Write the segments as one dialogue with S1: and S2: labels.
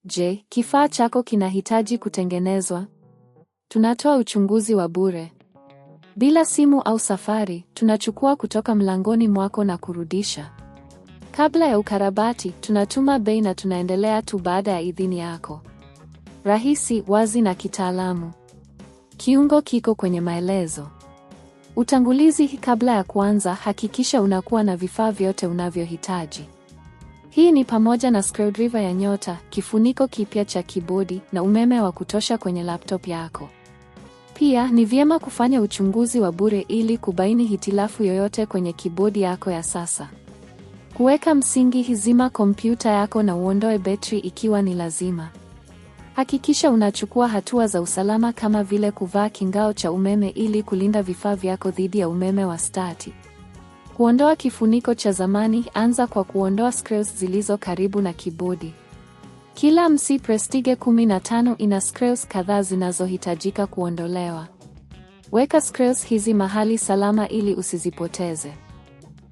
S1: Je, kifaa chako kinahitaji kutengenezwa? Tunatoa uchunguzi wa bure. Bila simu au safari, tunachukua kutoka mlangoni mwako na kurudisha. Kabla ya ukarabati, tunatuma bei na tunaendelea tu baada ya idhini yako. Rahisi, wazi na kitaalamu. Kiungo kiko kwenye maelezo. Utangulizi. Kabla ya kuanza, hakikisha unakuwa na vifaa vyote unavyohitaji. Hii ni pamoja na screwdriver ya nyota, kifuniko kipya cha kibodi na umeme wa kutosha kwenye laptop yako. Pia ni vyema kufanya uchunguzi wa bure ili kubaini hitilafu yoyote kwenye kibodi yako ya sasa. Kuweka msingi. Zima kompyuta yako na uondoe betri ikiwa ni lazima. Hakikisha unachukua hatua za usalama kama vile kuvaa kingao cha umeme ili kulinda vifaa vyako dhidi ya umeme wa stati. Kuondoa kifuniko cha zamani. Anza kwa kuondoa screws zilizo karibu na kibodi. Kila MC Prestige 15 ina screws kadhaa zinazohitajika kuondolewa. Weka screws hizi mahali salama ili usizipoteze.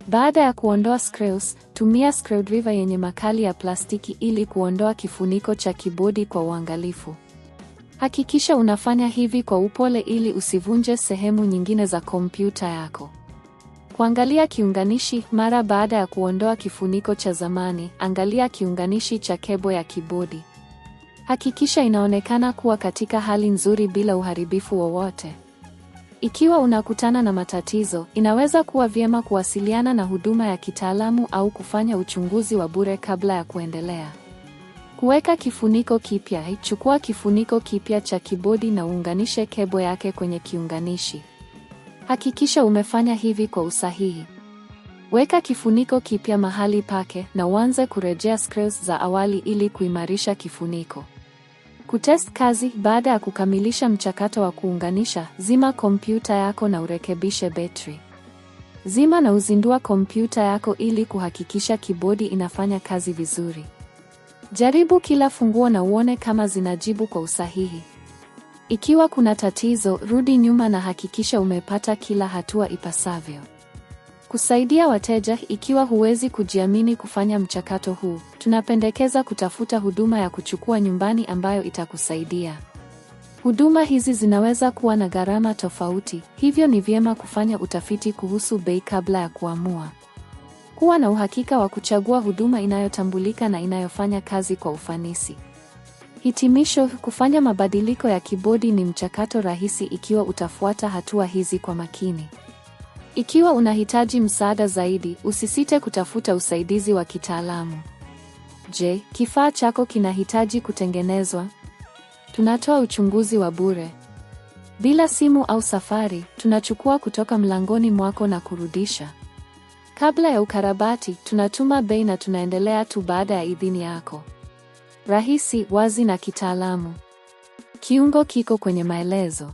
S1: Baada ya kuondoa screws, tumia screwdriver yenye makali ya plastiki ili kuondoa kifuniko cha kibodi kwa uangalifu. Hakikisha unafanya hivi kwa upole ili usivunje sehemu nyingine za kompyuta yako. Kuangalia kiunganishi. Mara baada ya kuondoa kifuniko cha zamani, angalia kiunganishi cha kebo ya kibodi. Hakikisha inaonekana kuwa katika hali nzuri bila uharibifu wowote. Ikiwa unakutana na matatizo, inaweza kuwa vyema kuwasiliana na huduma ya kitaalamu au kufanya uchunguzi wa bure kabla ya kuendelea. Kuweka kifuniko kipya. Chukua kifuniko kipya cha kibodi na uunganishe kebo yake kwenye kiunganishi. Hakikisha umefanya hivi kwa usahihi. Weka kifuniko kipya mahali pake na uanze kurejea screws za awali ili kuimarisha kifuniko. Kutest kazi. Baada ya kukamilisha mchakato wa kuunganisha, zima kompyuta yako na urekebishe betri. Zima na uzindua kompyuta yako ili kuhakikisha kibodi inafanya kazi vizuri. Jaribu kila funguo na uone kama zinajibu kwa usahihi. Ikiwa kuna tatizo, rudi nyuma na hakikisha umepata kila hatua ipasavyo. Kusaidia wateja. Ikiwa huwezi kujiamini kufanya mchakato huu, tunapendekeza kutafuta huduma ya kuchukua nyumbani ambayo itakusaidia. Huduma hizi zinaweza kuwa na gharama tofauti, hivyo ni vyema kufanya utafiti kuhusu bei kabla ya kuamua. Kuwa na uhakika wa kuchagua huduma inayotambulika na inayofanya kazi kwa ufanisi. Hitimisho. Kufanya mabadiliko ya kibodi ni mchakato rahisi ikiwa utafuata hatua hizi kwa makini. Ikiwa unahitaji msaada zaidi, usisite kutafuta usaidizi wa kitaalamu. Je, kifaa chako kinahitaji kutengenezwa? Tunatoa uchunguzi wa bure. Bila simu au safari, tunachukua kutoka mlangoni mwako na kurudisha. Kabla ya ukarabati, tunatuma bei na tunaendelea tu baada ya idhini yako. Rahisi, wazi na kitaalamu. Kiungo kiko kwenye maelezo.